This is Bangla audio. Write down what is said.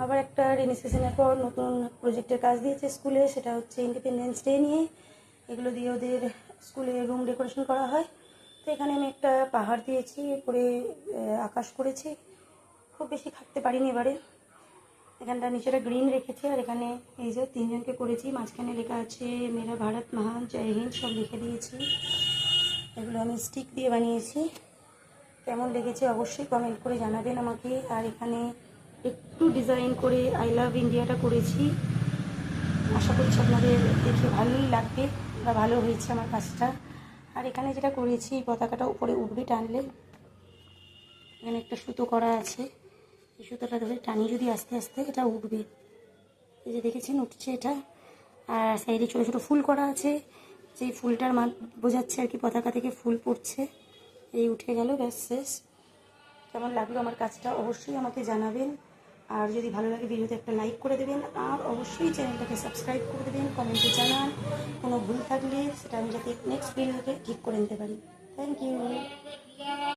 আবার একটা রেনি সেশনের পর নতুন প্রজেক্টের কাজ দিয়েছে স্কুলে, সেটা হচ্ছে ইন্ডিপেন্ডেন্স ডে নিয়ে। এগুলো দিয়ে ওদের স্কুলে রুম ডেকোরেশন করা হয়। তো এখানে আমি একটা পাহাড় দিয়েছি, এরপরে আকাশ করেছি। খুব বেশি খাটতে পারিনি এবারে। এখানটা নিচেটা গ্রিন রেখেছি, আর এখানে এই যে 3 জনকে করেছি। মাঝখানে লেখা আছে মেরা ভারত মহান, জয় হিন্দ, সব লিখে দিয়েছি। এগুলো আমি স্টিক দিয়ে বানিয়েছি। কেমন লেগেছে অবশ্যই কমেন্ট করে জানাবেন আমাকে। আর এখানে একটু ডিজাইন করে আই লাভ ইন্ডিয়াটা করেছি। আশা করছি আপনাদের দেখে ভালোই লাগবে বা ভালো হয়েছে আমার কাজটা। আর এখানে যেটা করেছি, পতাকাটা উপরে উঠবে টানলে। এখানে একটা সুতো করা আছে, এই সুতোটা ধরে টানি যদি আস্তে আস্তে এটা উঠবে। এই যে দেখেছেন উঠছে এটা। আর সাইডে ছোটো ছোটো ফুল করা আছে, যেই ফুলটার বোঝাচ্ছে আর কি পতাকা থেকে ফুল পড়ছে। এই উঠে গেল, ব্যাস শেষ। কেমন লাগলো আমার কাজটা অবশ্যই আমাকে জানাবেন। আর যদি ভালো লাগে ভিডিওতে একটা লাইক করে দেবেন, আর অবশ্যই চ্যানেলটাকে সাবস্ক্রাইব করে দেবেন। কমেন্টে জানান কোনো ভুল থাকলে, সেটা আমি যাতে নেক্সট ভিডিওতে ঠিক করে নিতে পারি। Thank you.